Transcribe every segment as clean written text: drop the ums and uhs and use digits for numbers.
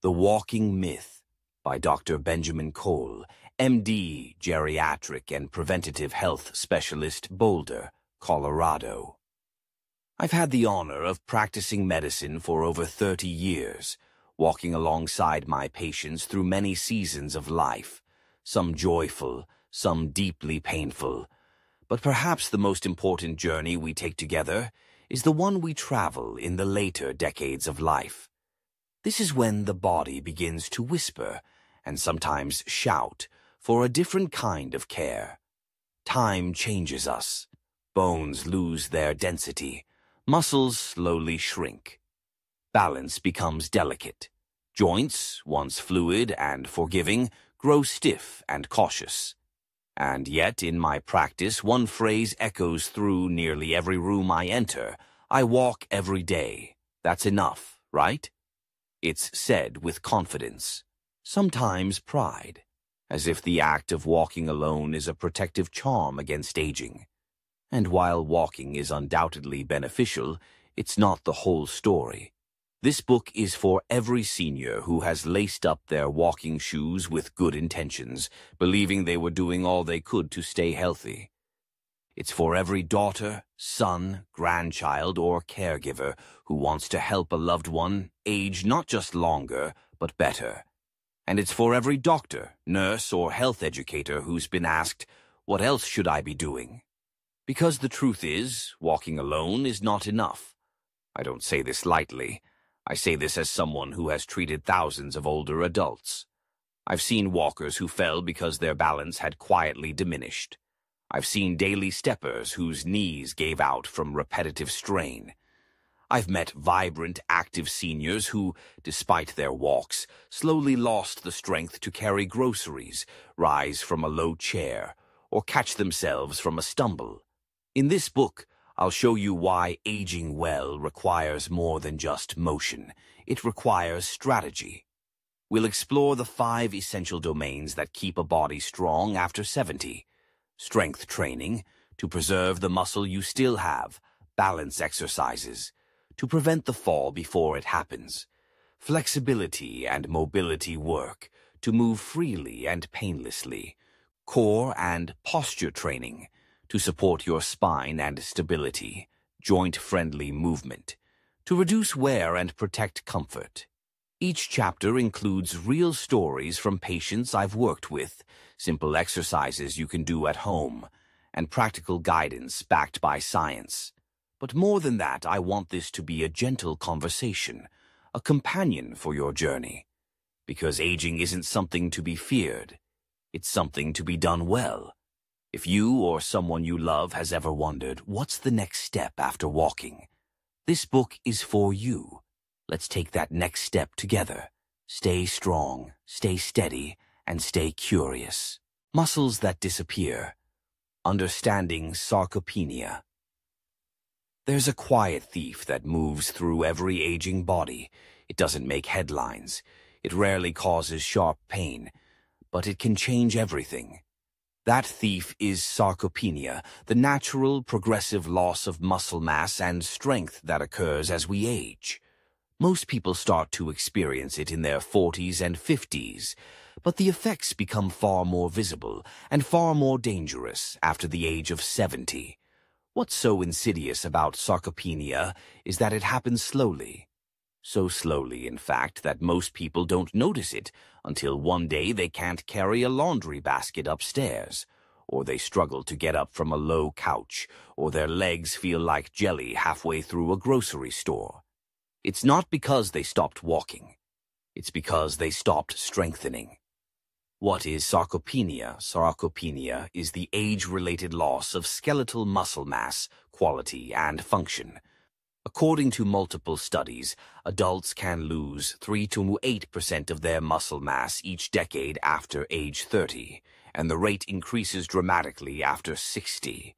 The Walking Myth by Dr. Benjamin Cole, MD, Geriatric and Preventative Health Specialist, Boulder, Colorado. I've had the honor of practicing medicine for over 30 years, walking alongside my patients through many seasons of life, some joyful, some deeply painful. But perhaps the most important journey we take together is the one we travel in the later decades of life. This is when the body begins to whisper and sometimes shout for a different kind of care. Time changes us. Bones lose their density. Muscles slowly shrink. Balance becomes delicate. Joints, once fluid and forgiving, grow stiff and cautious. And yet, in my practice, one phrase echoes through nearly every room I enter. I walk every day. That's enough, right? It's said with confidence, sometimes pride, as if the act of walking alone is a protective charm against aging. And while walking is undoubtedly beneficial, it's not the whole story. This book is for every senior who has laced up their walking shoes with good intentions, believing they were doing all they could to stay healthy. It's for every daughter, son, grandchild, or caregiver who wants to help a loved one age not just longer, but better. And it's for every doctor, nurse, or health educator who's been asked, what else should I be doing? Because the truth is, walking alone is not enough. I don't say this lightly. I say this as someone who has treated thousands of older adults. I've seen walkers who fell because their balance had quietly diminished. I've seen daily steppers whose knees gave out from repetitive strain. I've met vibrant, active seniors who, despite their walks, slowly lost the strength to carry groceries, rise from a low chair, or catch themselves from a stumble. In this book, I'll show you why aging well requires more than just motion. It requires strategy. We'll explore the 5 essential domains that keep a body strong after 70. Strength training, to preserve the muscle you still have. Balance exercises, to prevent the fall before it happens. Flexibility and mobility work, to move freely and painlessly. Core and posture training, to support your spine and stability, joint-friendly movement, to reduce wear and protect comfort. Each chapter includes real stories from patients I've worked with, simple exercises you can do at home, and practical guidance backed by science. But more than that, I want this to be a gentle conversation, a companion for your journey. Because aging isn't something to be feared. It's something to be done well. If you or someone you love has ever wondered, what's the next step after walking? This book is for you. Let's take that next step together. Stay strong, stay steady, and stay curious. Muscles that disappear. Understanding sarcopenia. There's a quiet thief that moves through every aging body. It doesn't make headlines. It rarely causes sharp pain, but it can change everything. That thief is sarcopenia, the natural, progressive loss of muscle mass and strength that occurs as we age. Most people start to experience it in their 40s and 50s, but the effects become far more visible and far more dangerous after the age of 70. What's so insidious about sarcopenia is that it happens slowly. So slowly, in fact, that most people don't notice it until one day they can't carry a laundry basket upstairs, or they struggle to get up from a low couch, or their legs feel like jelly halfway through a grocery store. It's not because they stopped walking. It's because they stopped strengthening. What is sarcopenia? Sarcopenia is the age-related loss of skeletal muscle mass, quality, and function. According to multiple studies, adults can lose 3 to 8% of their muscle mass each decade after age 30, and the rate increases dramatically after 60.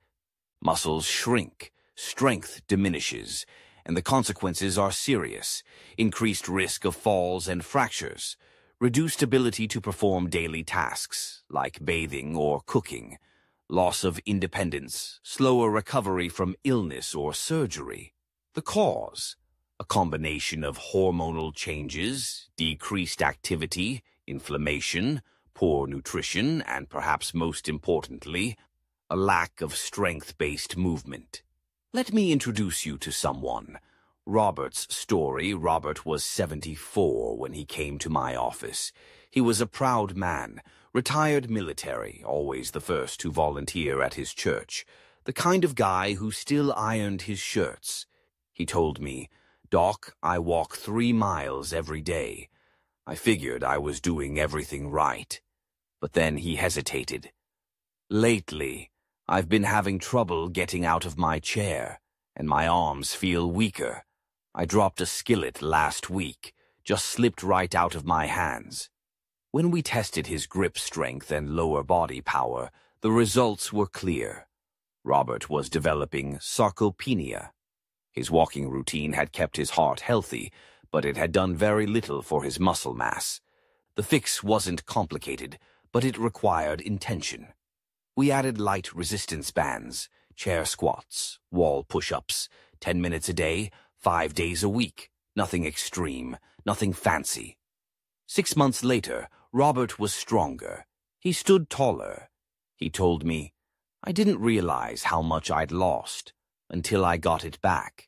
Muscles shrink, strength diminishes, and the consequences are serious: increased risk of falls and fractures, reduced ability to perform daily tasks like bathing or cooking, loss of independence, slower recovery from illness or surgery. The cause: A combination of hormonal changes, decreased activity, inflammation, poor nutrition, and perhaps most importantly, a lack of strength-based movement. Let me introduce you to someone. Robert's story. Robert was 74 when he came to my office. He was a proud man, retired military, always the first to volunteer at his church, the kind of guy who still ironed his shirts. He told me, "Doc, I walk 3 miles every day." I figured I was doing everything right. But then he hesitated. "Lately, I've been having trouble getting out of my chair, and my arms feel weaker. I dropped a skillet last week, just slipped right out of my hands." When we tested his grip strength and lower body power, the results were clear. Robert was developing sarcopenia. His walking routine had kept his heart healthy, but it had done very little for his muscle mass. The fix wasn't complicated, but it required intention. We added light resistance bands, chair squats, wall push-ups, 10 minutes a day, 5 days a week. Nothing extreme, nothing fancy. 6 months later, Robert was stronger. He stood taller. He told me, "I didn't realize how much I'd lost until I got it back."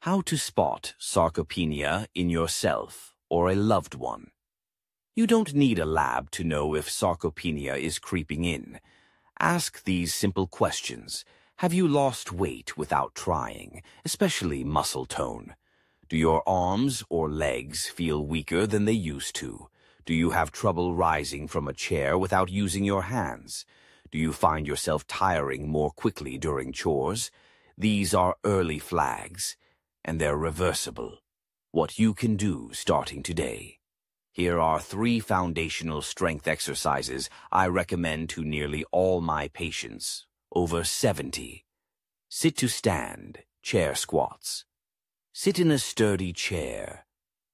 How to spot sarcopenia in yourself or a loved one. You don't need a lab to know if sarcopenia is creeping in. Ask these simple questions. Have you lost weight without trying, especially muscle tone? Do your arms or legs feel weaker than they used to? Do you have trouble rising from a chair without using your hands? Do you find yourself tiring more quickly during chores? These are early flags, and they're reversible. What you can do starting today. Here are 3 foundational strength exercises I recommend to nearly all my patients, over 70. Sit to stand, chair squats. Sit in a sturdy chair.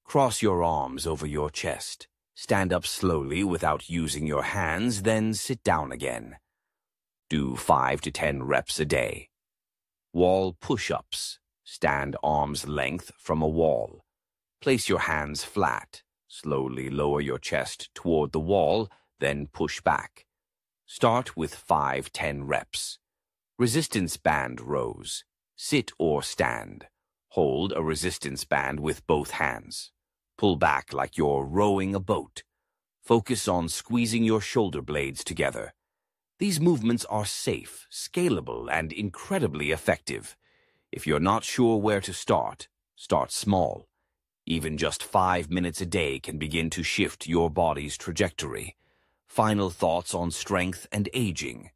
Cross your arms over your chest. Stand up slowly without using your hands, then sit down again. Do 5 to 10 reps a day. Wall push-ups. Stand arm's length from a wall. Place your hands flat. Slowly lower your chest toward the wall, then push back. Start with 5-10 reps. Resistance band rows. Sit or stand. Hold a resistance band with both hands. Pull back like you're rowing a boat. Focus on squeezing your shoulder blades together. These movements are safe, scalable, and incredibly effective. If you're not sure where to start, start small. Even just 5 minutes a day can begin to shift your body's trajectory. Final thoughts on strength and aging.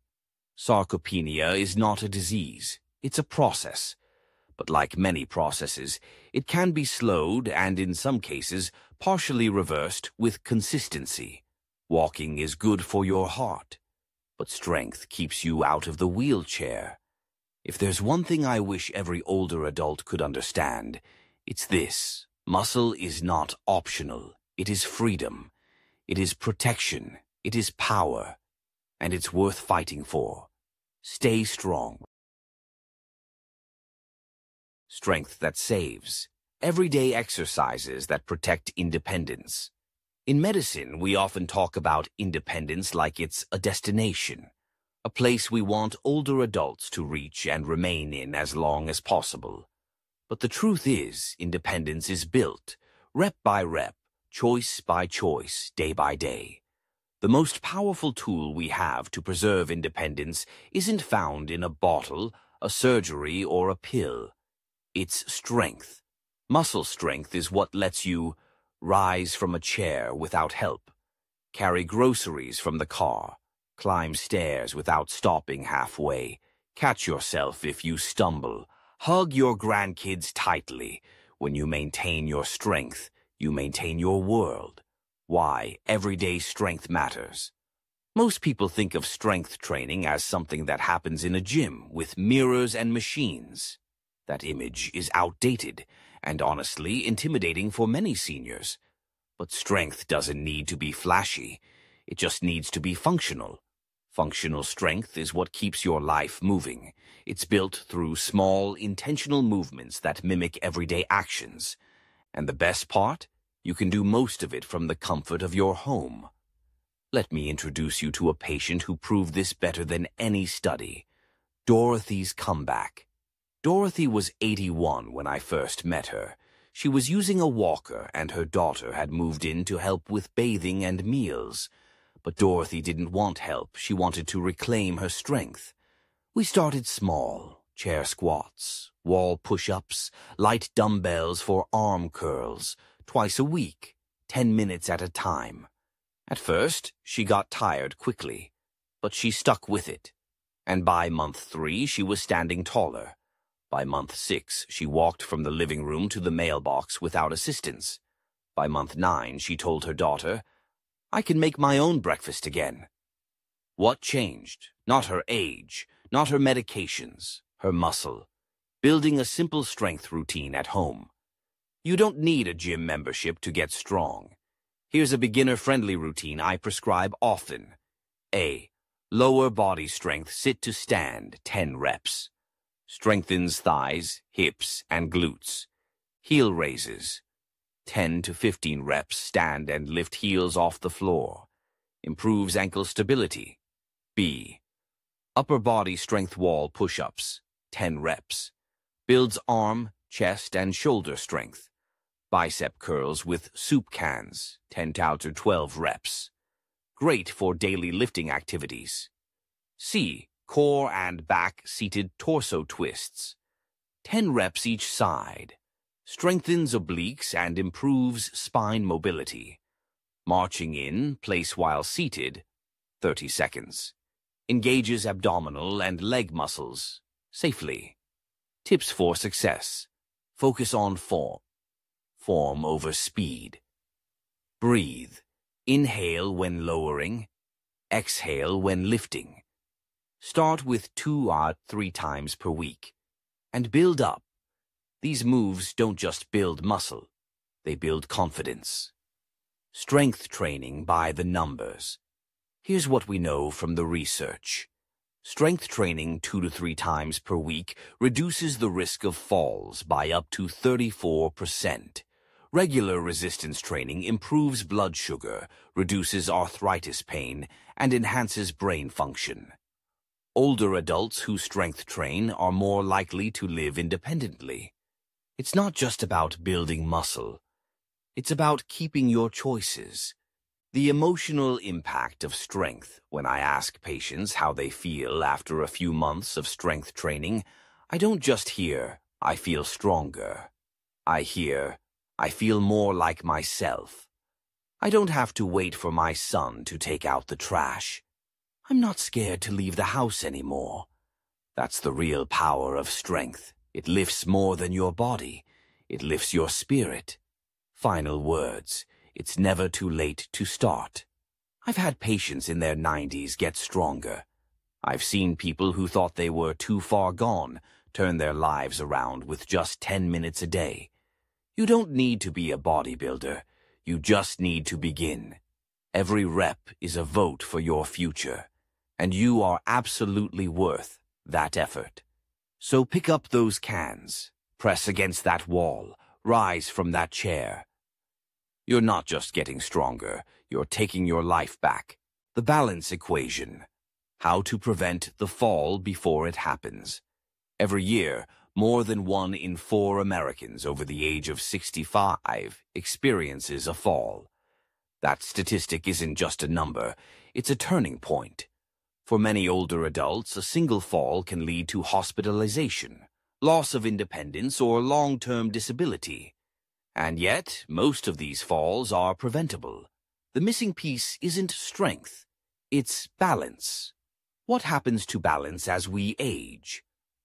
Sarcopenia is not a disease, it's a process. But like many processes, it can be slowed and in some cases partially reversed with consistency. Walking is good for your heart, but strength keeps you out of the wheelchair. If there's one thing I wish every older adult could understand, it's this. Muscle is not optional. It is freedom. It is protection. It is power. And it's worth fighting for. Stay strong. Strength that saves. Everyday exercises that protect independence. In medicine, we often talk about independence like it's a destination, a place we want older adults to reach and remain in as long as possible. But the truth is, independence is built, rep by rep, choice by choice, day by day. The most powerful tool we have to preserve independence isn't found in a bottle, a surgery, or a pill. It's strength. Muscle strength is what lets you rise from a chair without help, carry groceries from the car, climb stairs without stopping halfway, catch yourself if you stumble, hug your grandkids tightly. When you maintain your strength, you maintain your world. Why everyday strength matters. Most people think of strength training as something that happens in a gym with mirrors and machines. That image is outdated and honestly intimidating for many seniors. But strength doesn't need to be flashy. It just needs to be functional. Functional strength is what keeps your life moving. It's built through small, intentional movements that mimic everyday actions. And the best part? You can do most of it from the comfort of your home. Let me introduce you to a patient who proved this better than any study. Dorothy's comeback. Dorothy was 81 when I first met her. She was using a walker, and her daughter had moved in to help with bathing and meals. But Dorothy didn't want help. She wanted to reclaim her strength. We started small: chair squats, wall push-ups, light dumbbells for arm curls, twice a week, 10 minutes at a time. At first, she got tired quickly, but she stuck with it. And by month 3, she was standing taller. By month 6, she walked from the living room to the mailbox without assistance. By month 9, she told her daughter, "I can make my own breakfast again." What changed? Not her age, not her medications, her muscle. Building a simple strength routine at home. You don't need a gym membership to get strong. Here's a beginner-friendly routine I prescribe often. A. Lower body strength sit to stand, 10 reps. Strengthens thighs, hips, and glutes. Heel raises. 10 to 15 reps, stand and lift heels off the floor. Improves ankle stability. B. Upper body strength wall push-ups, 10 reps. Builds arm, chest, and shoulder strength. Bicep curls with soup cans, 10 to 12 reps. Great for daily lifting activities. C. Core and back seated torso twists, 10 reps each side. Strengthens obliques and improves spine mobility. Marching in, place while seated, 30 seconds. Engages abdominal and leg muscles, safely. Tips for success. Focus on form. Form over speed. Breathe. Inhale when lowering. Exhale when lifting. Start with 2 or 3 times per week. And build up. These moves don't just build muscle, they build confidence. Strength training by the numbers. Here's what we know from the research. Strength training 2 to 3 times per week reduces the risk of falls by up to 34%. Regular resistance training improves blood sugar, reduces arthritis pain, and enhances brain function. Older adults who strength train are more likely to live independently. It's not just about building muscle. It's about keeping your choices. The emotional impact of strength. When I ask patients how they feel after a few months of strength training, I don't just hear, "I feel stronger." I hear, "I feel more like myself." I don't have to wait for my son to take out the trash. I'm not scared to leave the house anymore. That's the real power of strength. It lifts more than your body. It lifts your spirit. Final words. It's never too late to start. I've had patients in their 90s get stronger. I've seen people who thought they were too far gone turn their lives around with just 10 minutes a day. You don't need to be a bodybuilder. You just need to begin. Every rep is a vote for your future, and you are absolutely worth that effort. So pick up those cans, press against that wall, rise from that chair. You're not just getting stronger, you're taking your life back. The balance equation. How to prevent the fall before it happens. Every year, more than 1 in 4 Americans over the age of 65 experiences a fall. That statistic isn't just a number, it's a turning point. For many older adults, a single fall can lead to hospitalization, loss of independence, or long-term disability. And yet, most of these falls are preventable. The missing piece isn't strength, it's balance. What happens to balance as we age?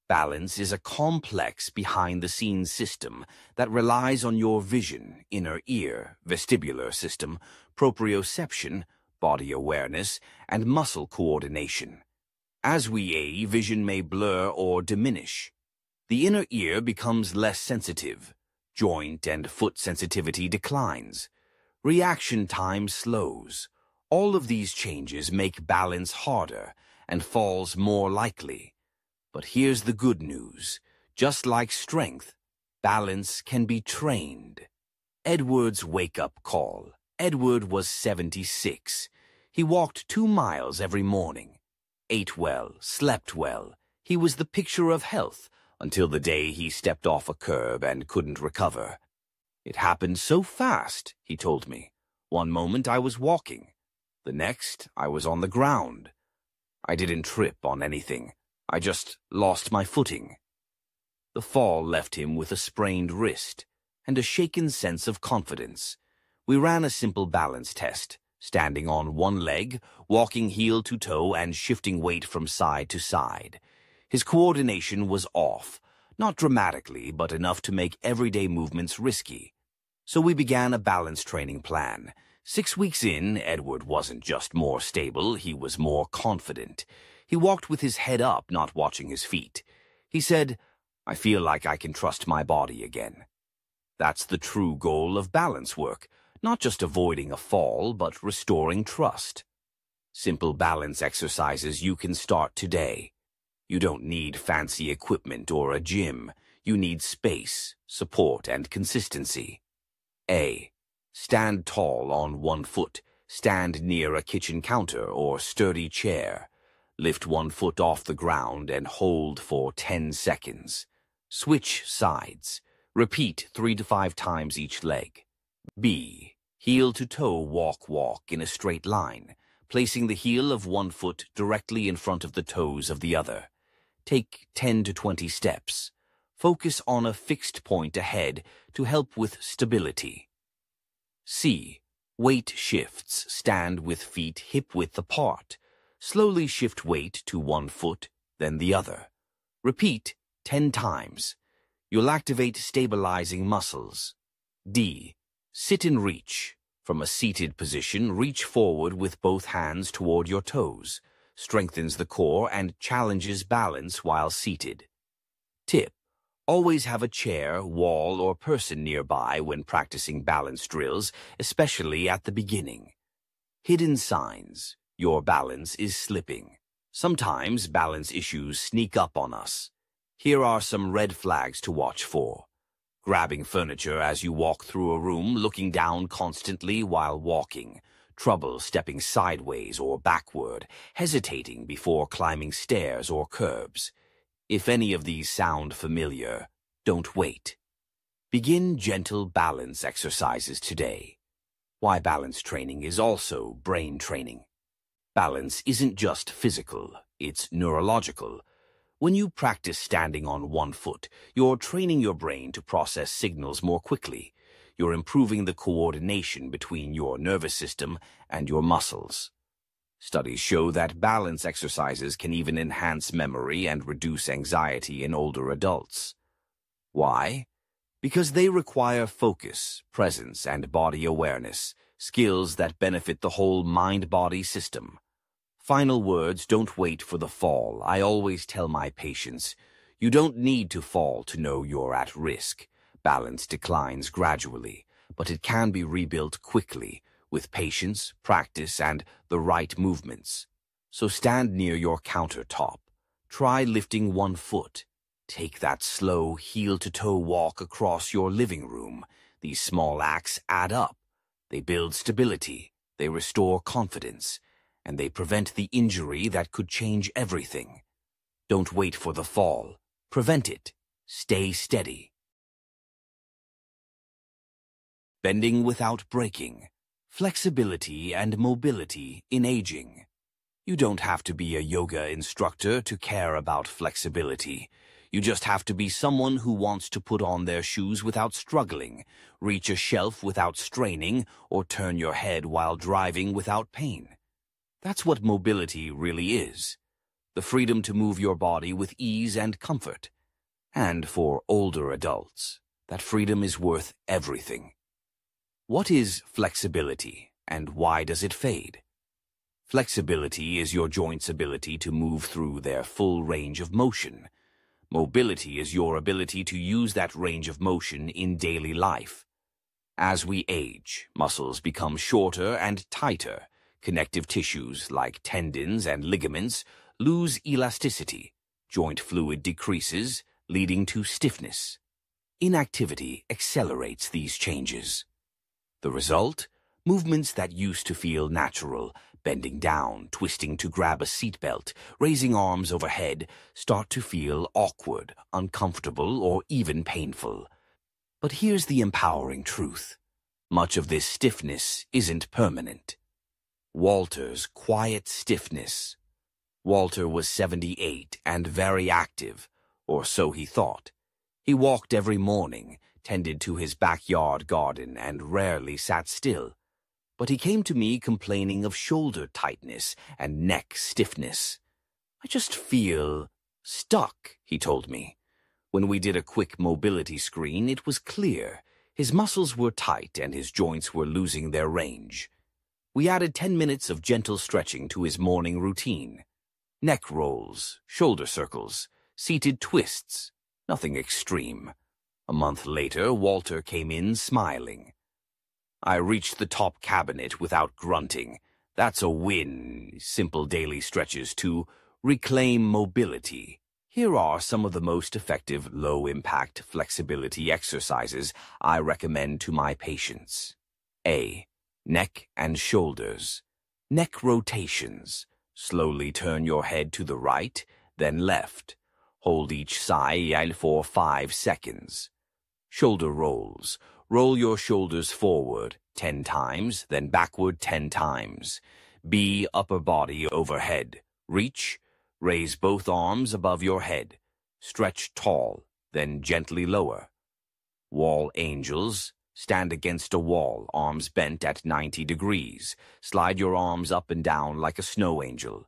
Balance is a complex behind-the-scenes system that relies on your vision, inner ear, vestibular system, proprioception, body awareness, and muscle coordination. As we age, vision may blur or diminish. The inner ear becomes less sensitive. Joint and foot sensitivity declines. Reaction time slows. All of these changes make balance harder and falls more likely. But here's the good news. Just like strength, balance can be trained. Edward's wake-up call. Edward was 76. He walked 2 miles every morning, ate well, slept well. He was the picture of health until the day he stepped off a curb and couldn't recover. It happened so fast, he told me. One moment I was walking. The next, I was on the ground. I didn't trip on anything. I just lost my footing. The fall left him with a sprained wrist and a shaken sense of confidence. We ran a simple balance test, standing on one leg, walking heel to toe and shifting weight from side to side. His coordination was off, not dramatically, but enough to make everyday movements risky. So we began a balance training plan. 6 weeks in, Edward wasn't just more stable, he was more confident. He walked with his head up, not watching his feet. He said, "I feel like I can trust my body again." That's the true goal of balance work, not just avoiding a fall, but restoring trust. Simple balance exercises you can start today. You don't need fancy equipment or a gym. You need space, support, and consistency. A. Stand tall on one foot. Stand near a kitchen counter or sturdy chair. Lift one foot off the ground and hold for 10 seconds. Switch sides. Repeat 3 to 5 times each leg. B. Heel to toe walk in a straight line, placing the heel of one foot directly in front of the toes of the other. Take 10 to 20 steps. Focus on a fixed point ahead to help with stability. C. Weight shifts. Stand with feet hip-width apart. Slowly shift weight to one foot, then the other. Repeat 10 times. You'll activate stabilizing muscles. D. Sit and reach. From a seated position, reach forward with both hands toward your toes. Strengthens the core and challenges balance while seated. Tip. Always have a chair, wall, or person nearby when practicing balance drills, especially at the beginning. Hidden signs. Your balance is slipping. Sometimes balance issues sneak up on us. Here are some red flags to watch for. Grabbing furniture as you walk through a room, looking down constantly while walking. Trouble stepping sideways or backward, hesitating before climbing stairs or curbs. If any of these sound familiar, don't wait. Begin gentle balance exercises today. Why balance training is also brain training. Balance isn't just physical, it's neurological. When you practice standing on one foot, you're training your brain to process signals more quickly. You're improving the coordination between your nervous system and your muscles. Studies show that balance exercises can even enhance memory and reduce anxiety in older adults. Why? Because they require focus, presence, and body awareness, skills that benefit the whole mind-body system. Final words, don't wait for the fall. I always tell my patients, you don't need to fall to know you're at risk. Balance declines gradually, but it can be rebuilt quickly with patience, practice, and the right movements. So stand near your countertop. Try lifting one foot. Take that slow heel-to-toe walk across your living room. These small acts add up. They build stability, they restore confidence, and they prevent the injury that could change everything. Don't wait for the fall. Prevent it. Stay steady. Bending without breaking. Flexibility and mobility in aging. You don't have to be a yoga instructor to care about flexibility. You just have to be someone who wants to put on their shoes without struggling, reach a shelf without straining, or turn your head while driving without pain. That's what mobility really is. The freedom to move your body with ease and comfort. And for older adults, that freedom is worth everything. What is flexibility, and why does it fade? Flexibility is your joints' ability to move through their full range of motion. Mobility is your ability to use that range of motion in daily life. As we age, muscles become shorter and tighter, Connective tissues like tendons and ligaments lose elasticity. Joint fluid decreases, leading to stiffness. Inactivity accelerates these changes. The result? Movements that used to feel natural, bending down, twisting to grab a seatbelt, raising arms overhead, start to feel awkward, uncomfortable, or even painful. But here's the empowering truth. Much of this stiffness isn't permanent. Walter's quiet stiffness. Walter was 78 and very active, or so he thought. He walked every morning, tended to his backyard garden, and rarely sat still. But he came to me complaining of shoulder tightness and neck stiffness. "I just feel stuck," he told me. When we did a quick mobility screen, it was clear. His muscles were tight and his joints were losing their range. We added 10 minutes of gentle stretching to his morning routine. Neck rolls, shoulder circles, seated twists, nothing extreme. A month later, Walter came in smiling. I reached the top cabinet without grunting. That's a win. Simple daily stretches to reclaim mobility. Here are some of the most effective low-impact flexibility exercises I recommend to my patients. A. Neck and shoulders. Neck rotations. Slowly turn your head to the right, then left. Hold each side for 5 seconds. Shoulder rolls. Roll your shoulders forward 10 times, then backward 10 times. B. Upper body overhead. Reach. Raise both arms above your head. Stretch tall, then gently lower. Wall angels. Stand against a wall, arms bent at 90 degrees. Slide your arms up and down like a snow angel.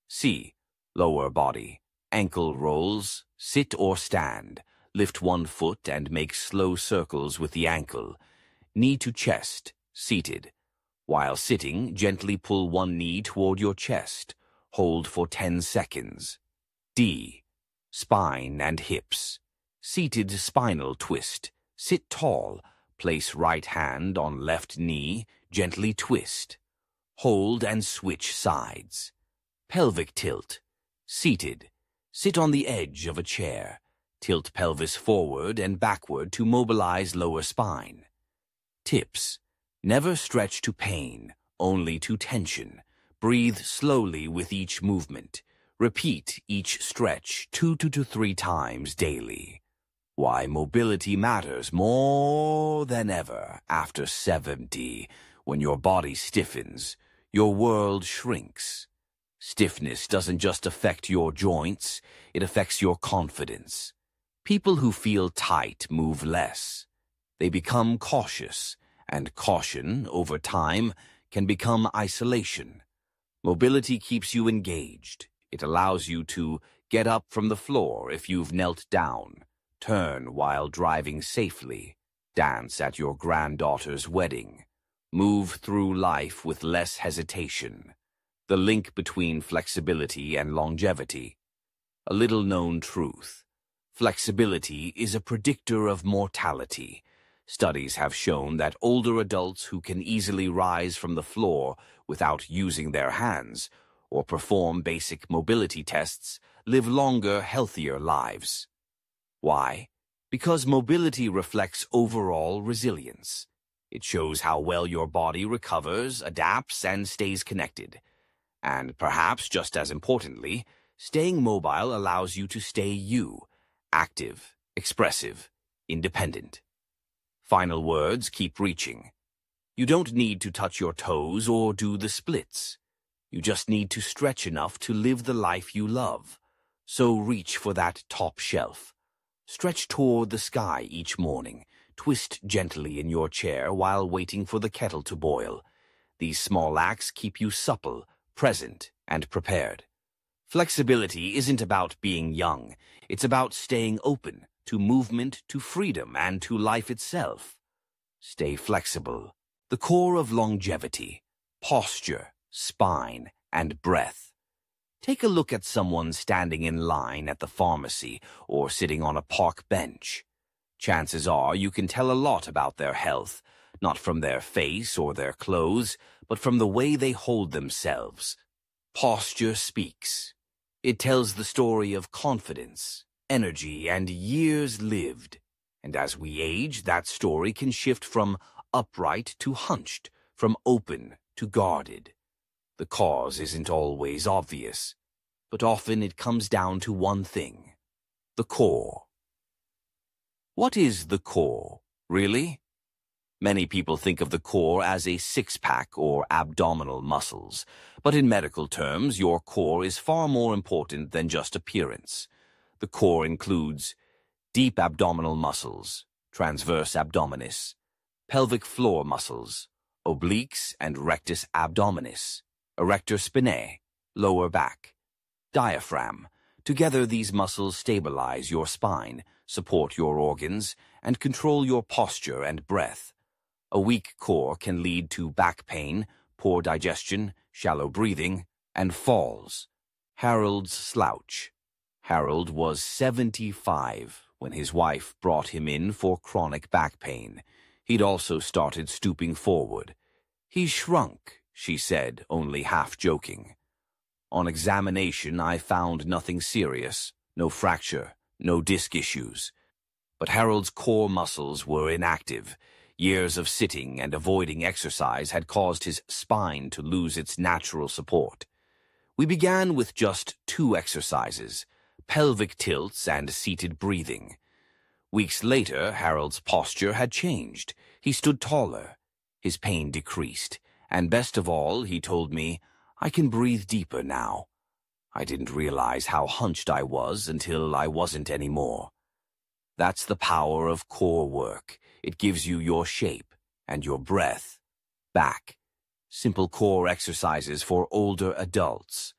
C. Lower body. Ankle rolls. Sit or stand. Lift one foot and make slow circles with the ankle. Knee to chest, seated. While sitting, gently pull one knee toward your chest. Hold for 10 seconds. D. Spine and hips. Seated spinal twist. Sit tall. Place right hand on left knee. Gently twist. Hold and switch sides. Pelvic tilt. Seated. Sit on the edge of a chair. Tilt pelvis forward and backward to mobilize lower spine. Tips. Never stretch to pain, only to tension. Breathe slowly with each movement. Repeat each stretch 2 to 3 times daily. Why mobility matters more than ever after 70. When your body stiffens, your world shrinks. Stiffness doesn't just affect your joints, it affects your confidence. People who feel tight move less. They become cautious, and caution, over time, can become isolation. Mobility keeps you engaged. It allows you to get up from the floor if you've knelt down, turn while driving safely, dance at your granddaughter's wedding, move through life with less hesitation. The link between flexibility and longevity. A little-known truth. Flexibility is a predictor of mortality. Studies have shown that older adults who can easily rise from the floor without using their hands or perform basic mobility tests live longer, healthier lives. Why? Because mobility reflects overall resilience. It shows how well your body recovers, adapts, and stays connected. And perhaps just as importantly, staying mobile allows you to stay you, active, expressive, independent. Final words, keep reaching. You don't need to touch your toes or do the splits. You just need to stretch enough to live the life you love. So reach for that top shelf. Stretch toward the sky each morning. Twist gently in your chair while waiting for the kettle to boil. These small acts keep you supple, present, and prepared. Flexibility isn't about being young. It's about staying open to movement, to freedom, and to life itself. Stay flexible. The core of longevity, posture, spine, and breath. Take a look at someone standing in line at the pharmacy or sitting on a park bench. Chances are you can tell a lot about their health, not from their face or their clothes, but from the way they hold themselves. Posture speaks. It tells the story of confidence, energy, and years lived. And as we age, that story can shift from upright to hunched, from open to guarded. The cause isn't always obvious, but often it comes down to one thing: the core. What is the core, really? Many people think of the core as a six-pack or abdominal muscles, but in medical terms, your core is far more important than just appearance. The core includes deep abdominal muscles, transverse abdominis, pelvic floor muscles, obliques and rectus abdominis, erector spinae, lower back, diaphragm. Together, these muscles stabilize your spine, support your organs, and control your posture and breath. A weak core can lead to back pain, poor digestion, shallow breathing, and falls. Harold's slouch. Harold was 75 when his wife brought him in for chronic back pain. He'd also started stooping forward. "He's shrunk," she said, only half joking. On examination, I found nothing serious, no fracture, no disc issues. But Harold's core muscles were inactive. Years of sitting and avoiding exercise had caused his spine to lose its natural support. We began with just 2 exercises: pelvic tilts and seated breathing. Weeks later, Harold's posture had changed. He stood taller. His pain decreased. And best of all, he told me, "I can breathe deeper now." I didn't realize how hunched I was until I wasn't anymore. That's the power of core work. It gives you your shape and your breath back. Simple core exercises for older adults.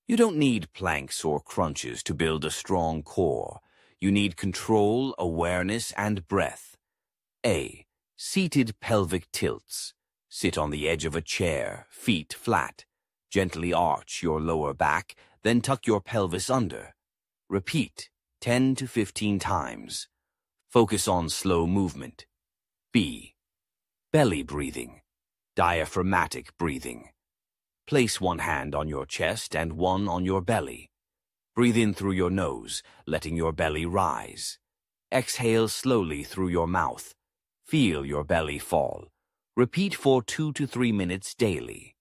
You don't need planks or crunches to build a strong core. You need control, awareness, and breath. A. Seated pelvic tilts. Sit on the edge of a chair, feet flat. Gently arch your lower back, then tuck your pelvis under. Repeat 10 to 15 times. Focus on slow movement. B. Belly breathing. Diaphragmatic breathing. Place one hand on your chest and one on your belly. Breathe in through your nose, letting your belly rise. Exhale slowly through your mouth. Feel your belly fall. Repeat for 2 to 3 minutes daily.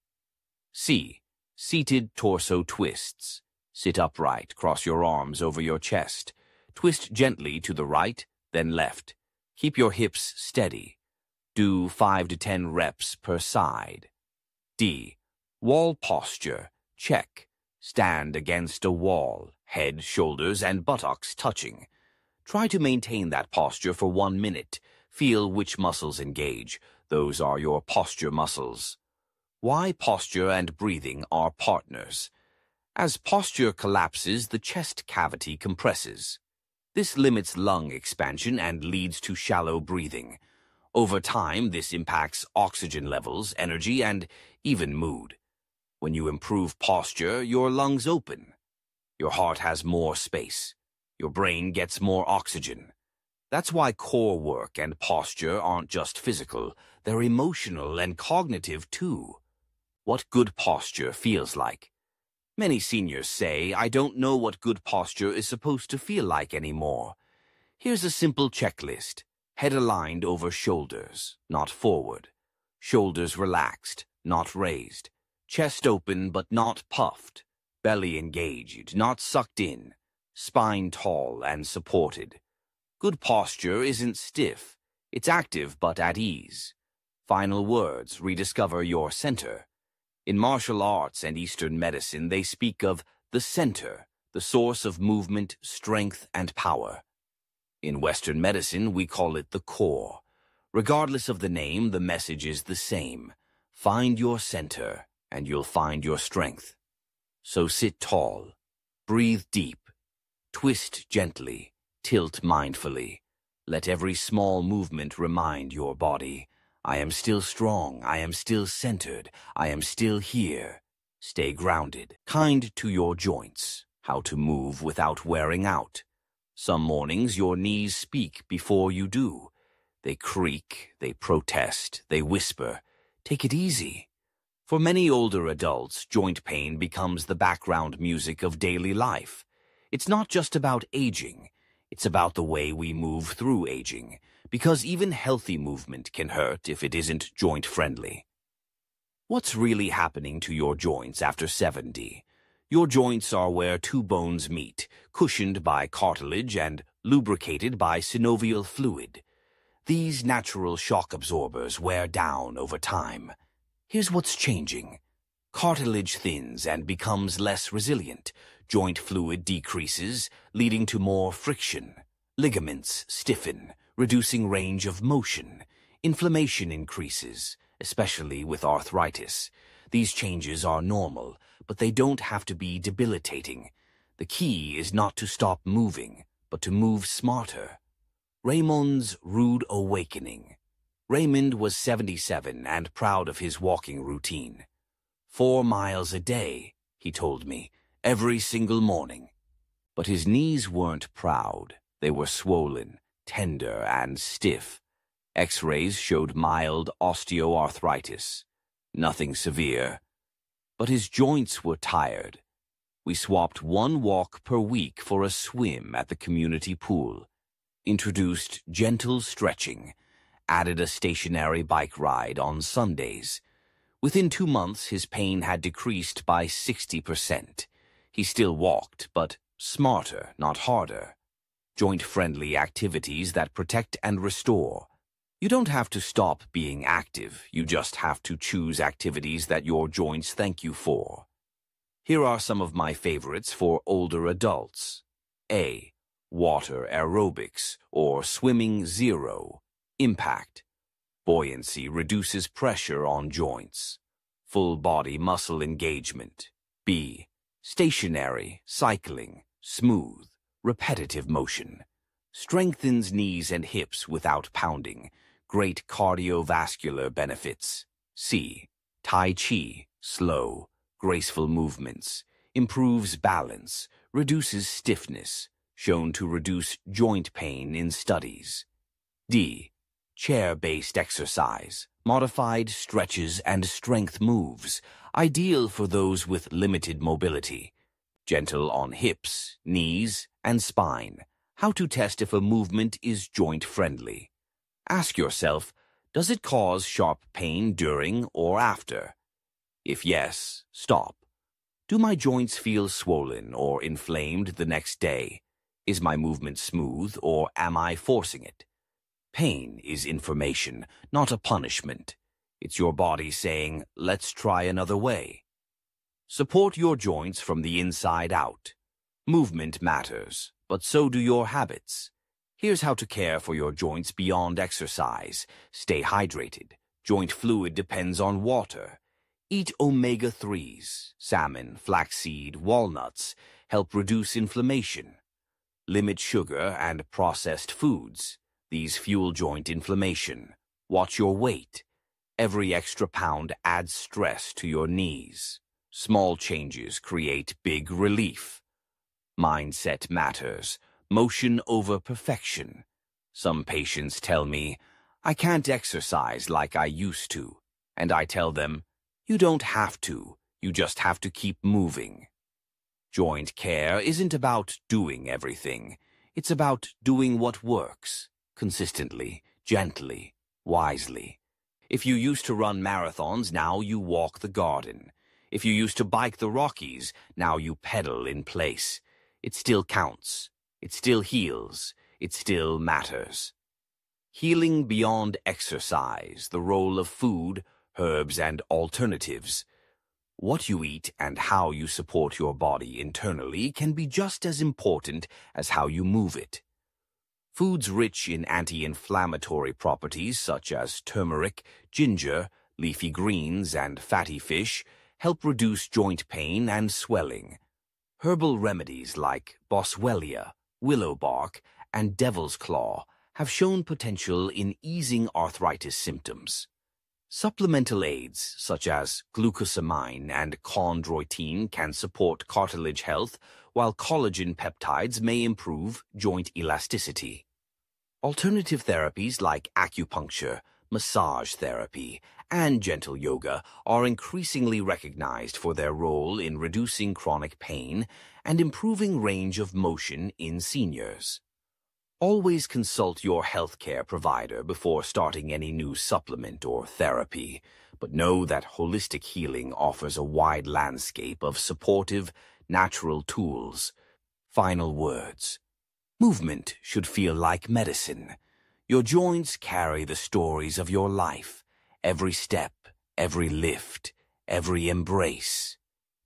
C. Seated torso twists. Sit upright, cross your arms over your chest. Twist gently to the right, then left. Keep your hips steady. Do 5 to 10 reps per side. D. Wall posture. Check. Stand against a wall, head, shoulders, and buttocks touching. Try to maintain that posture for 1 minute. Feel which muscles engage. Those are your posture muscles. Why posture and breathing are partners. As posture collapses, the chest cavity compresses. This limits lung expansion and leads to shallow breathing. Over time, this impacts oxygen levels, energy, and even mood. When you improve posture, your lungs open. Your heart has more space. Your brain gets more oxygen. That's why core work and posture aren't just physical. They're emotional and cognitive, too. What good posture feels like. Many seniors say, "I don't know what good posture is supposed to feel like anymore." Here's a simple checklist. Head aligned over shoulders, not forward. Shoulders relaxed, not raised. Chest open but not puffed. Belly engaged, not sucked in. Spine tall and supported. Good posture isn't stiff. It's active but at ease. Final words: rediscover your center. In martial arts and Eastern medicine, they speak of the center, the source of movement, strength, and power. In Western medicine, we call it the core. Regardless of the name, the message is the same. Find your center, and you'll find your strength. So sit tall, breathe deep, twist gently, tilt mindfully. Let every small movement remind your body, I am still strong, I am still centered, I am still here. Stay grounded, kind to your joints, how to move without wearing out. Some mornings your knees speak before you do. They creak, they protest, they whisper. Take it easy. For many older adults, joint pain becomes the background music of daily life. It's not just about aging, it's about the way we move through aging, because even healthy movement can hurt if it isn't joint-friendly. What's really happening to your joints after 70? Your joints are where two bones meet, cushioned by cartilage and lubricated by synovial fluid. These natural shock absorbers wear down over time. Here's what's changing. Cartilage thins and becomes less resilient. Joint fluid decreases, leading to more friction. Ligaments stiffen, reducing range of motion. Inflammation increases, especially with arthritis. These changes are normal, but they don't have to be debilitating. The key is not to stop moving, but to move smarter. Raymond's Rude Awakening. Raymond was 77 and proud of his walking routine. 4 miles a day, he told me, every single morning. But his knees weren't proud. They were swollen, tender, and stiff. X-rays showed mild osteoarthritis. Nothing severe. But his joints were tired. We swapped 1 walk per week for a swim at the community pool. Introduced gentle stretching. Added a stationary bike ride on Sundays. Within 2 months, his pain had decreased by 60%. He still walked, but smarter, not harder. Joint-friendly activities that protect and restore. You don't have to stop being active. You just have to choose activities that your joints thank you for. Here are some of my favorites for older adults. A. Water aerobics or swimming zero. Impact. Buoyancy reduces pressure on joints. Full body muscle engagement. B. Stationary, cycling, smooth, repetitive motion. Strengthens knees and hips without pounding. Great cardiovascular benefits. C. Tai Chi, slow, graceful movements. Improves balance, reduces stiffness. Shown to reduce joint pain in studies. D. Chair-based exercise, modified stretches and strength moves, ideal for those with limited mobility. Gentle on hips, knees, and spine. How to test if a movement is joint-friendly. Ask yourself, does it cause sharp pain during or after? If yes, stop. Do my joints feel swollen or inflamed the next day? Is my movement smooth or am I forcing it? Pain is information, not a punishment. It's your body saying, let's try another way. Support your joints from the inside out. Movement matters, but so do your habits. Here's how to care for your joints beyond exercise. Stay hydrated. Joint fluid depends on water. Eat omega-3s, salmon, flaxseed, walnuts, help reduce inflammation. Limit sugar and processed foods. These fuel joint inflammation. Watch your weight. Every extra pound adds stress to your knees. Small changes create big relief. Mindset matters. Motion over perfection. Some patients tell me, I can't exercise like I used to. And I tell them, you don't have to. You just have to keep moving. Joint care isn't about doing everything. It's about doing what works. Consistently, gently, wisely. If you used to run marathons, now you walk the garden. If you used to bike the Rockies, now you pedal in place. It still counts. It still heals. It still matters. Healing beyond exercise, the role of food, herbs, and alternatives. What you eat and how you support your body internally can be just as important as how you move it. Foods rich in anti-inflammatory properties such as turmeric, ginger, leafy greens, and fatty fish help reduce joint pain and swelling. Herbal remedies like boswellia, willow bark, and devil's claw have shown potential in easing arthritis symptoms. Supplemental aids such as glucosamine and chondroitin can support cartilage health, while collagen peptides may improve joint elasticity. Alternative therapies like acupuncture, massage therapy, and gentle yoga are increasingly recognized for their role in reducing chronic pain and improving range of motion in seniors. Always consult your healthcare provider before starting any new supplement or therapy, but know that holistic healing offers a wide landscape of supportive, natural tools. Final words. Movement should feel like medicine. Your joints carry the stories of your life, every step, every lift, every embrace.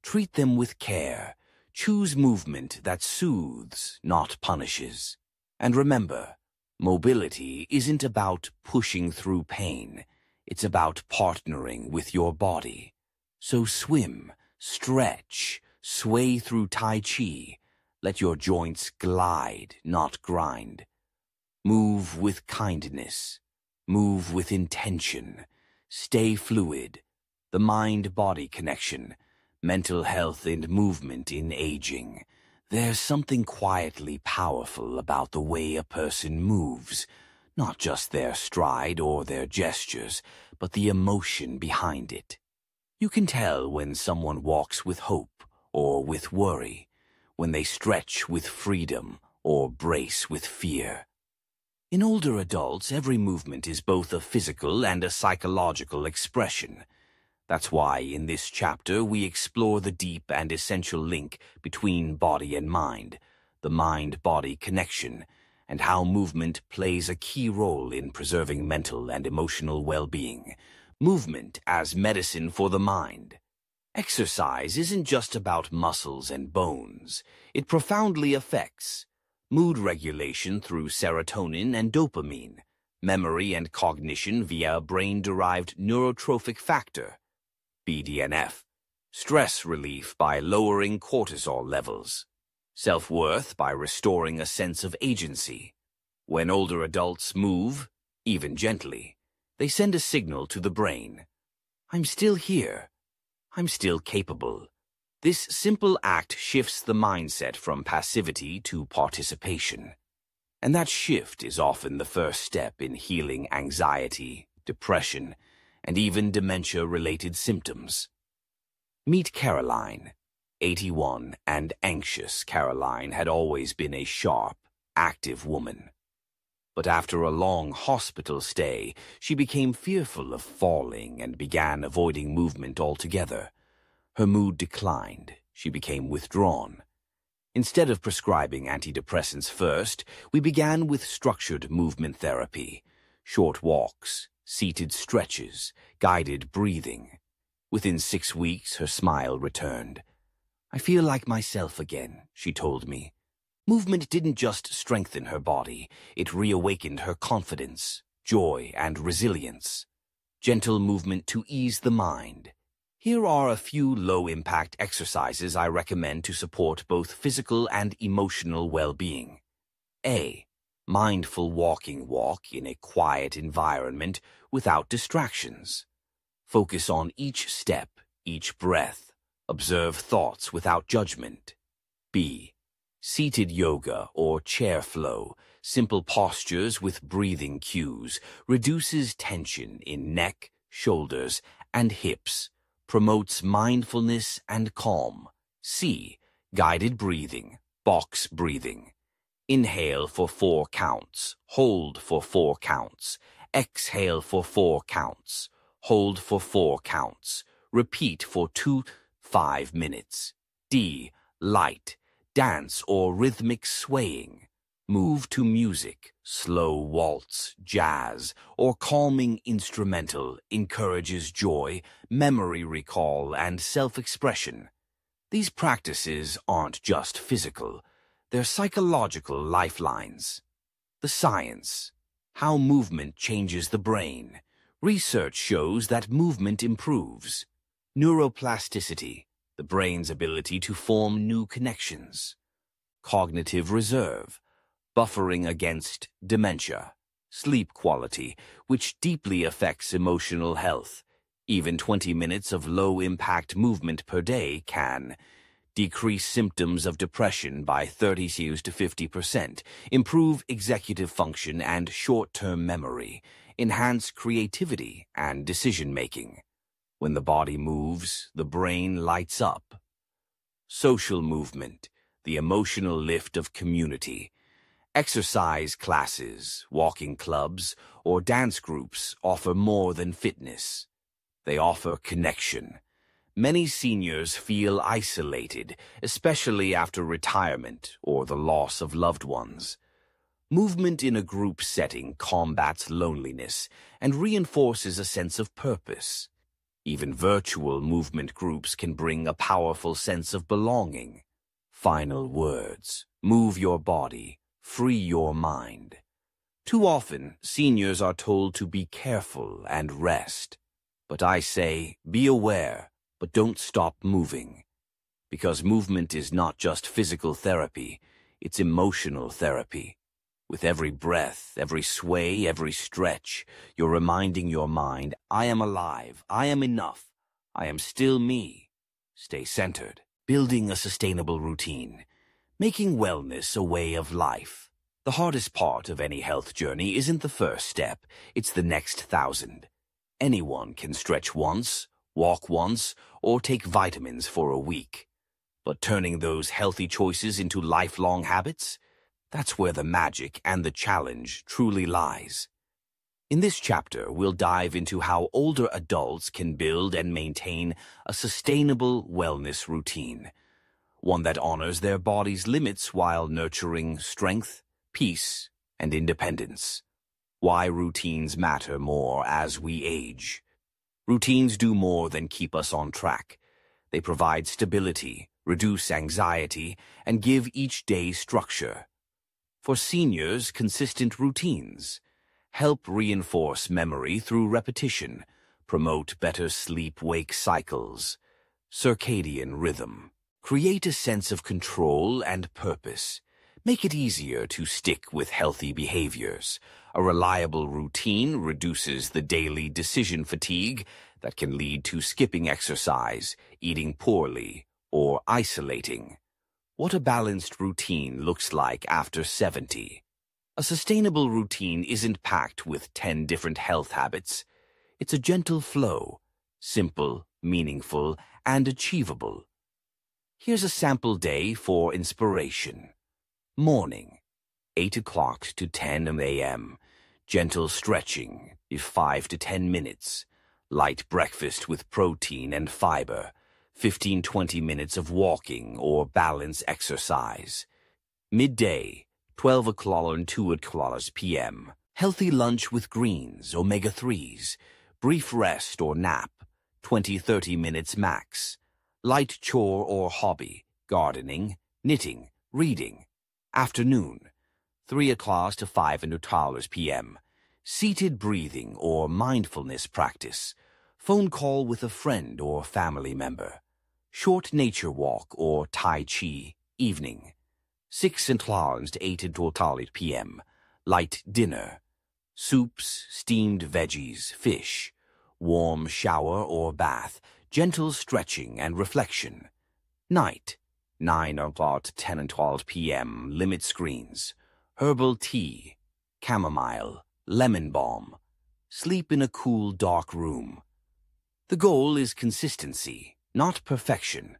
Treat them with care. Choose movement that soothes, not punishes. And remember, mobility isn't about pushing through pain. It's about partnering with your body. So swim, stretch, sway through Tai Chi. Let your joints glide, not grind. Move with kindness. Move with intention. Stay fluid. The mind-body connection. Mental health and movement in aging. There's something quietly powerful about the way a person moves, not just their stride or their gestures, but the emotion behind it. You can tell when someone walks with hope or with worry, when they stretch with freedom or brace with fear. In older adults, every movement is both a physical and a psychological expression. That's why in this chapter we explore the deep and essential link between body and mind, the mind-body connection, and how movement plays a key role in preserving mental and emotional well-being. Movement as medicine for the mind. Exercise isn't just about muscles and bones. It profoundly affects mood regulation through serotonin and dopamine, memory and cognition via a brain-derived neurotrophic factor, BDNF, stress relief by lowering cortisol levels, self-worth by restoring a sense of agency. When older adults move, even gently, they send a signal to the brain. I'm still here. I'm still capable. This simple act shifts the mindset from passivity to participation. And that shift is often the first step in healing anxiety, depression, and even dementia-related symptoms. Meet Caroline. 81 and anxious Caroline had always been a sharp, active woman. But after a long hospital stay, she became fearful of falling and began avoiding movement altogether. Her mood declined. She became withdrawn. Instead of prescribing antidepressants first, we began with structured movement therapy, short walks, seated stretches, guided breathing. Within 6 weeks, her smile returned. I feel like myself again, she told me. Movement didn't just strengthen her body, it reawakened her confidence, joy, and resilience. Gentle movement to ease the mind. Here are a few low-impact exercises I recommend to support both physical and emotional well-being. A. Mindful walking. Walk in a quiet environment without distractions. Focus on each step, each breath. Observe thoughts without judgment. B. Seated yoga or chair flow, simple postures with breathing cues, reduces tension in neck, shoulders, and hips, promotes mindfulness and calm. C. Guided breathing, box breathing. Inhale for 4 counts, hold for 4 counts, exhale for 4 counts, hold for 4 counts, repeat for 5 minutes. D. Light, dance or rhythmic swaying. Move to music, slow waltz, jazz, or calming instrumental encourages joy, memory recall, and self-expression. These practices aren't just physical, they're psychological lifelines. The science. How movement changes the brain. Research shows that movement improves neuroplasticity, the brain's ability to form new connections. Cognitive reserve, buffering against dementia. Sleep quality, which deeply affects emotional health. Even 20 minutes of low-impact movement per day can decrease symptoms of depression by 30 to 50%, improve executive function and short-term memory, enhance creativity and decision-making. When the body moves, the brain lights up. Social movement, the emotional lift of community. Exercise classes, walking clubs, or dance groups offer more than fitness. They offer connection. Many seniors feel isolated, especially after retirement or the loss of loved ones. Movement in a group setting combats loneliness and reinforces a sense of purpose. Even virtual movement groups can bring a powerful sense of belonging. Final words: move your body, free your mind. Too often, seniors are told to be careful and rest. But I say, be aware, but don't stop moving. Because movement is not just physical therapy, it's emotional therapy. With every breath, every sway, every stretch, you're reminding your mind, I am alive, I am enough, I am still me. Stay centered, building a sustainable routine, making wellness a way of life. The hardest part of any health journey isn't the first step, it's the next 1,000. Anyone can stretch once, walk once, or take vitamins for a week. But turning those healthy choices into lifelong habits? That's where the magic and the challenge truly lies. In this chapter, we'll dive into how older adults can build and maintain a sustainable wellness routine, one that honors their body's limits while nurturing strength, peace, and independence. Why routines matter more as we age. Routines do more than keep us on track. They provide stability, reduce anxiety, and give each day structure. For seniors, consistent routines help reinforce memory through repetition, promote better sleep-wake cycles, circadian rhythm, create a sense of control and purpose, make it easier to stick with healthy behaviors. A reliable routine reduces the daily decision fatigue that can lead to skipping exercise, eating poorly, or isolating. What a balanced routine looks like after 70. A sustainable routine isn't packed with 10 different health habits. It's a gentle flow, simple, meaningful, and achievable. Here's a sample day for inspiration. Morning, 8 o'clock to 10 a.m. Gentle stretching, 5 to 10 minutes. Light breakfast with protein and fiber. 15-20 minutes of walking or balance exercise. Midday, 12 o'clock and 2 o'clock p.m. Healthy lunch with greens, omega-3s. Brief rest or nap, 20-30 minutes max. Light chore or hobby, gardening, knitting, reading. Afternoon, 3 o'clock to 5 p.m. Seated breathing or mindfulness practice. Phone call with a friend or family member. Short nature walk or Tai Chi, evening. 6 o'clock to 8 p.m. Light dinner. Soups, steamed veggies, fish. Warm shower or bath. Gentle stretching and reflection. Night. 9 o'clock to 10 and 12 p.m. Limit screens. Herbal tea. Chamomile. Lemon balm. Sleep in a cool, dark room. The goal is consistency, not perfection.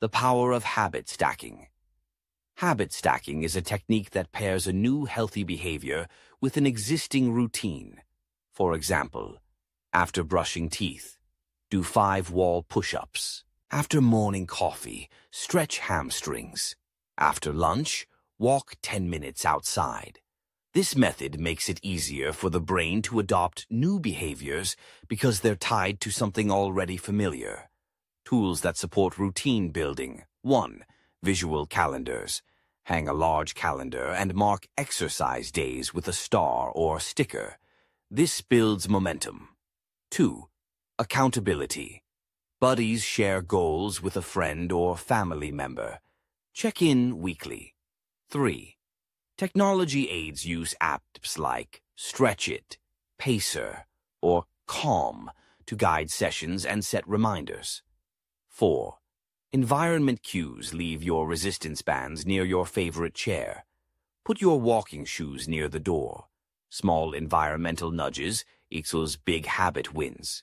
The power of habit stacking. Habit stacking is a technique that pairs a new healthy behavior with an existing routine. For example, after brushing teeth, do 5 wall push-ups. After morning coffee, stretch hamstrings. After lunch, walk 10 minutes outside. This method makes it easier for the brain to adopt new behaviors because they're tied to something already familiar. Tools that support routine building. 1. Visual calendars. Hang a large calendar and mark exercise days with a star or sticker. This builds momentum. 2. Accountability. Buddies share goals with a friend or family member. Check in weekly. 3. Technology aids use apps like Stretch It, Pacer, or Calm to guide sessions and set reminders. 4. Environment cues. Leave your resistance bands near your favorite chair. Put your walking shoes near the door. Small environmental nudges equals big habit wins.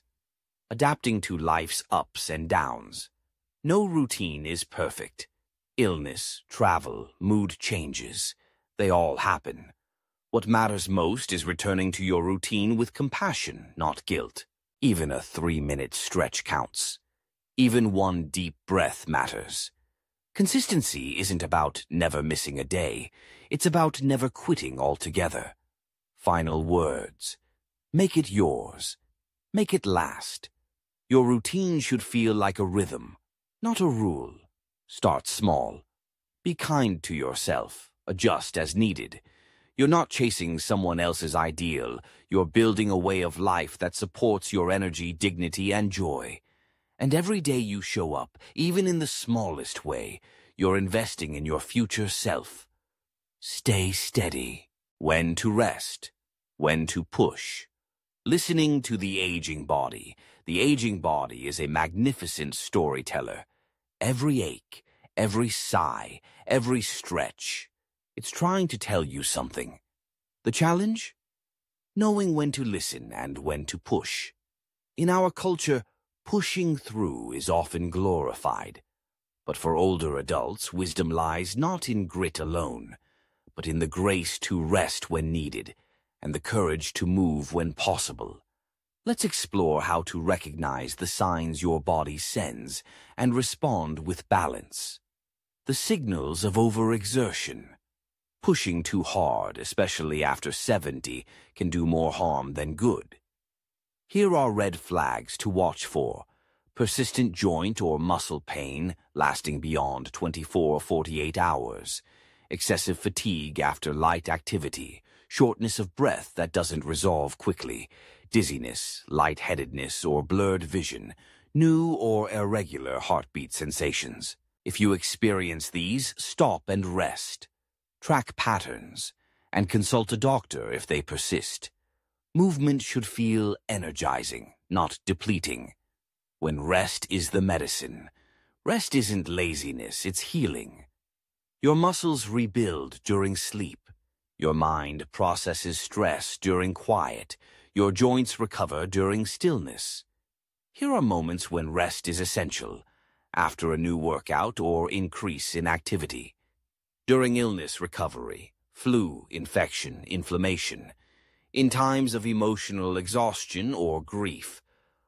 Adapting to life's ups and downs. No routine is perfect. Illness, travel, mood changes. They all happen. What matters most is returning to your routine with compassion, not guilt. Even a 3-minute stretch counts. Even one deep breath matters. Consistency isn't about never missing a day. It's about never quitting altogether. Final words. Make it yours. Make it last. Your routine should feel like a rhythm, not a rule. Start small. Be kind to yourself. Adjust as needed. You're not chasing someone else's ideal. You're building a way of life that supports your energy, dignity, and joy. And every day you show up, even in the smallest way, you're investing in your future self. Stay steady. When to rest. When to push. Listening to the aging body. The aging body is a magnificent storyteller. Every ache, every sigh, every stretch. It's trying to tell you something. The challenge? Knowing when to listen and when to push. In our culture, pushing through is often glorified. But for older adults, wisdom lies not in grit alone, but in the grace to rest when needed and the courage to move when possible. Let's explore how to recognize the signs your body sends and respond with balance. The signals of overexertion. Pushing too hard, especially after 70, can do more harm than good. Here are red flags to watch for. Persistent joint or muscle pain lasting beyond 24 or 48 hours. Excessive fatigue after light activity. Shortness of breath that doesn't resolve quickly. Dizziness, lightheadedness, or blurred vision. New or irregular heartbeat sensations. If you experience these, stop and rest. Track patterns, and consult a doctor if they persist. Movement should feel energizing, not depleting. When rest is the medicine. Rest isn't laziness, it's healing. Your muscles rebuild during sleep. Your mind processes stress during quiet. Your joints recover during stillness. Here are moments when rest is essential, after a new workout or increase in activity. During illness recovery, flu, infection, inflammation. In times of emotional exhaustion or grief.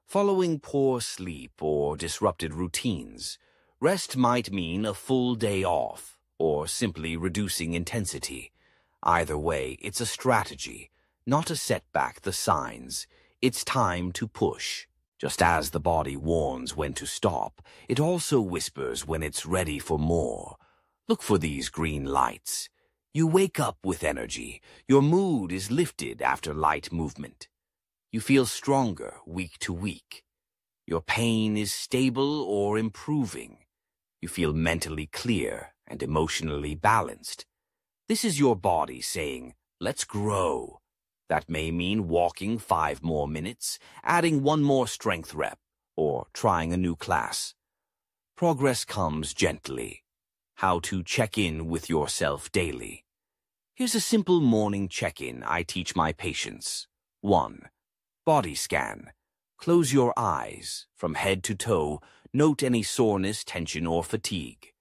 Following poor sleep or disrupted routines. Rest might mean a full day off or simply reducing intensity. Either way, it's a strategy, not a setback. The signs. It's time to push. Just as the body warns when to stop, it also whispers when it's ready for more. Look for these green lights. You wake up with energy. Your mood is lifted after light movement. You feel stronger week to week. Your pain is stable or improving. You feel mentally clear and emotionally balanced. This is your body saying, let's grow. That may mean walking 5 more minutes, adding 1 more strength rep, or trying a new class. Progress comes gently. How to check in with yourself daily. Here's a simple morning check-in I teach my patients. 1. Body scan. Close your eyes. From head to toe, note any soreness, tension, or fatigue.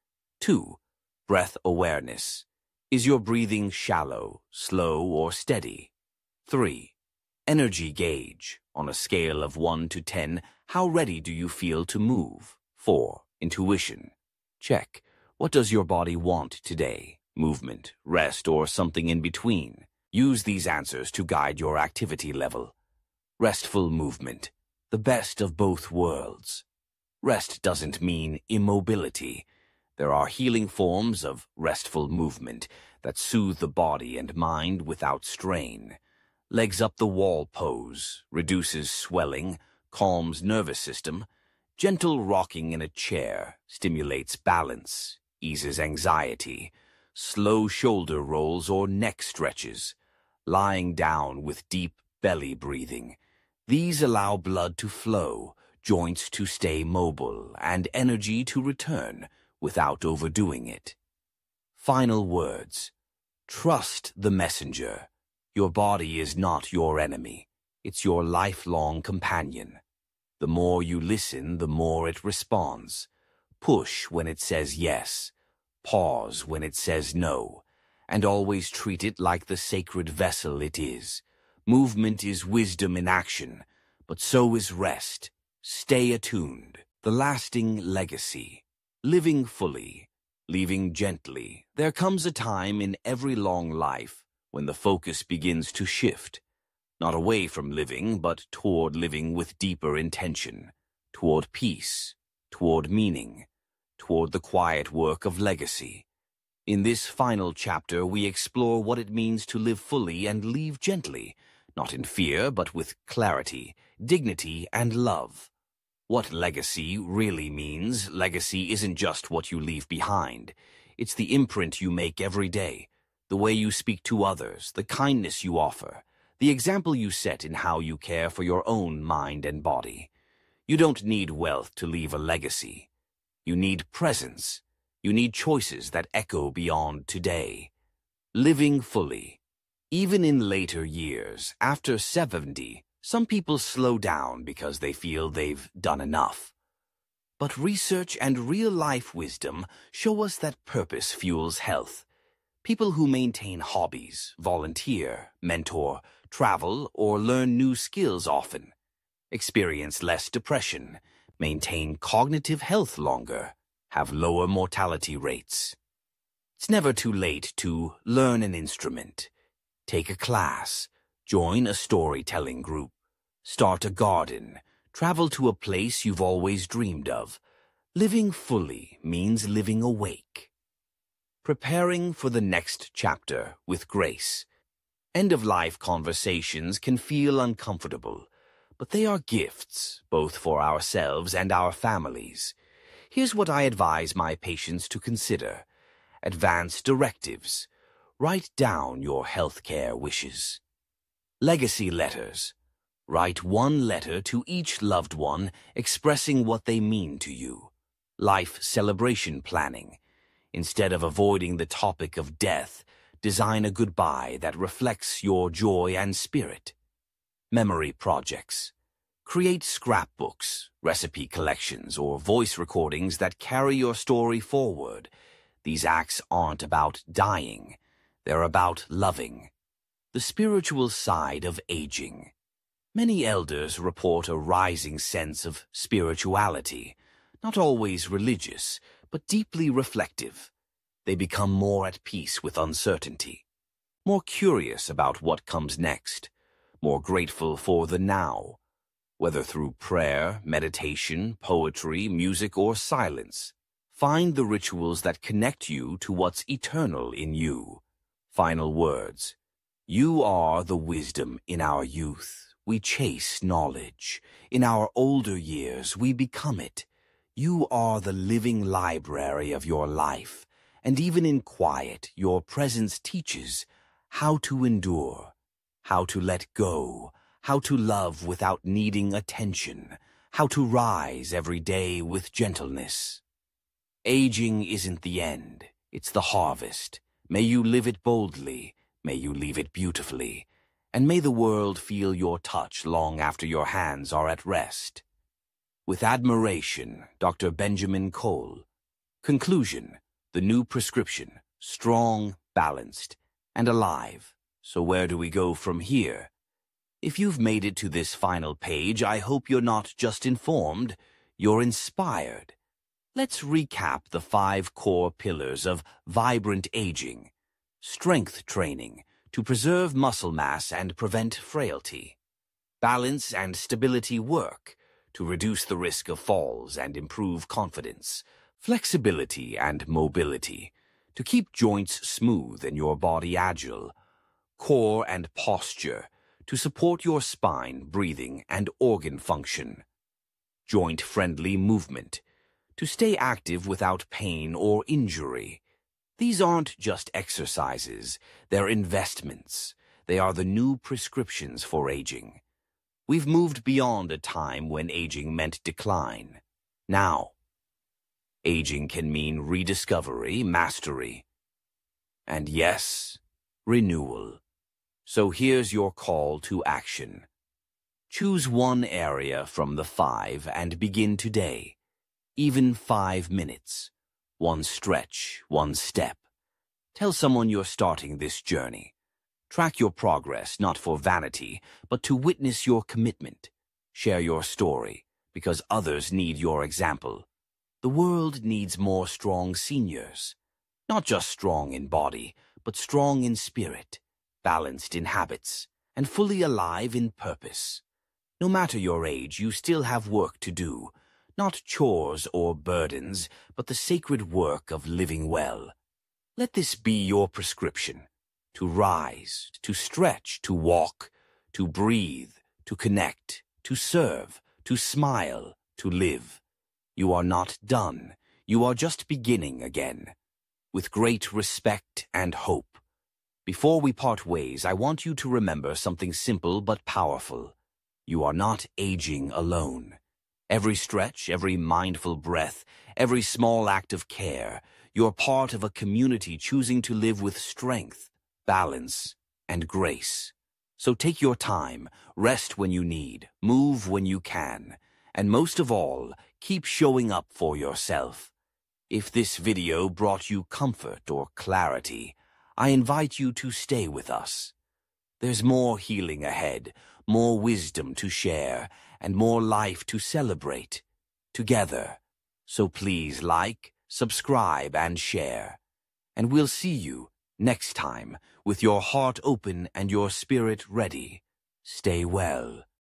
2. Breath awareness. Is your breathing shallow, slow, or steady? 3. Energy gauge. On a scale of 1 to 10, how ready do you feel to move? 4. Intuition. Check. What does your body want today? Movement, rest, or something in between? Use these answers to guide your activity level. Restful movement. The best of both worlds. Rest doesn't mean immobility. There are healing forms of restful movement that soothe the body and mind without strain. Legs up the wall pose reduces swelling, calms nervous system. Gentle rocking in a chair stimulates balance, eases anxiety. Slow shoulder rolls or neck stretches. Lying down with deep belly breathing. These allow blood to flow, joints to stay mobile, and energy to return without overdoing it. Final words. Trust the messenger. Your body is not your enemy. It's your lifelong companion. The more you listen, the more it responds. Push when it says yes. Pause when it says no. And always treat it like the sacred vessel it is. Movement is wisdom in action, but so is rest. Stay attuned. The lasting legacy. Living fully. Leaving gently. There comes a time in every long life when the focus begins to shift. Not away from living, but toward living with deeper intention. Toward peace. Toward meaning. Toward the quiet work of legacy. In this final chapter, we explore what it means to live fully and leave gently, not in fear, but with clarity, dignity, and love. What legacy really means. Legacy isn't just what you leave behind. It's the imprint you make every day, the way you speak to others, the kindness you offer, the example you set in how you care for your own mind and body. You don't need wealth to leave a legacy. You need presence. You need choices that echo beyond today. Living fully. Even in later years, after 70, some people slow down because they feel they've done enough. But research and real-life wisdom show us that purpose fuels health. People who maintain hobbies, volunteer, mentor, travel, or learn new skills often experience less depression, maintain cognitive health longer, have lower mortality rates. It's never too late to learn an instrument, take a class, join a storytelling group, start a garden, travel to a place you've always dreamed of. Living fully means living awake. Preparing for the next chapter with grace. End-of-life conversations can feel uncomfortable, but they are gifts, both for ourselves and our families. Here's what I advise my patients to consider. Advance directives. Write down your healthcare wishes. Legacy letters. Write one letter to each loved one expressing what they mean to you. Life celebration planning. Instead of avoiding the topic of death, design a goodbye that reflects your joy and spirit. Memory projects. Create scrapbooks, recipe collections, or voice recordings that carry your story forward. These acts aren't about dying. They're about loving. The spiritual side of aging. Many elders report a rising sense of spirituality, not always religious, but deeply reflective. They become more at peace with uncertainty, more curious about what comes next, more grateful for the now, whether through prayer, meditation, poetry, music, or silence. Find the rituals that connect you to what's eternal in you. Final words. You are the wisdom in our youth. We chase knowledge. In our older years, we become it. You are the living library of your life. And even in quiet, your presence teaches how to endure, how to let go, how to love without needing attention, how to rise every day with gentleness. Aging isn't the end, it's the harvest. May you live it boldly, may you leave it beautifully, and may the world feel your touch long after your hands are at rest. With admiration, Dr. Benjamin Cole. Conclusion. The new prescription, strong, balanced, and alive. So where do we go from here? If you've made it to this final page, I hope you're not just informed, you're inspired. Let's recap the 5 core pillars of vibrant aging. Strength training, to preserve muscle mass and prevent frailty. Balance and stability work, to reduce the risk of falls and improve confidence. Flexibility and mobility, to keep joints smooth and your body agile. Core and posture, to support your spine, breathing, and organ function. Joint-friendly movement, to stay active without pain or injury. These aren't just exercises, they're investments. They are the new prescriptions for aging. We've moved beyond a time when aging meant decline. Now, aging can mean rediscovery, mastery, and yes, renewal. So here's your call to action. Choose one area from the 5 and begin today. Even 5 minutes. One stretch, one step. Tell someone you're starting this journey. Track your progress, not for vanity, but to witness your commitment. Share your story, because others need your example. The world needs more strong seniors. Not just strong in body, but strong in spirit, balanced in habits, and fully alive in purpose. No matter your age, you still have work to do. Not chores or burdens, but the sacred work of living well. Let this be your prescription. To rise, to stretch, to walk, to breathe, to connect, to serve, to smile, to live. You are not done. You are just beginning again. With great respect and hope. Before we part ways, I want you to remember something simple but powerful. You are not aging alone. Every stretch, every mindful breath, every small act of care, you're part of a community choosing to live with strength, balance, and grace. So take your time, rest when you need, move when you can, and most of all, keep showing up for yourself. If this video brought you comfort or clarity, I invite you to stay with us. There's more healing ahead, more wisdom to share, and more life to celebrate together. So please like, subscribe, and share. And we'll see you next time with your heart open and your spirit ready. Stay well.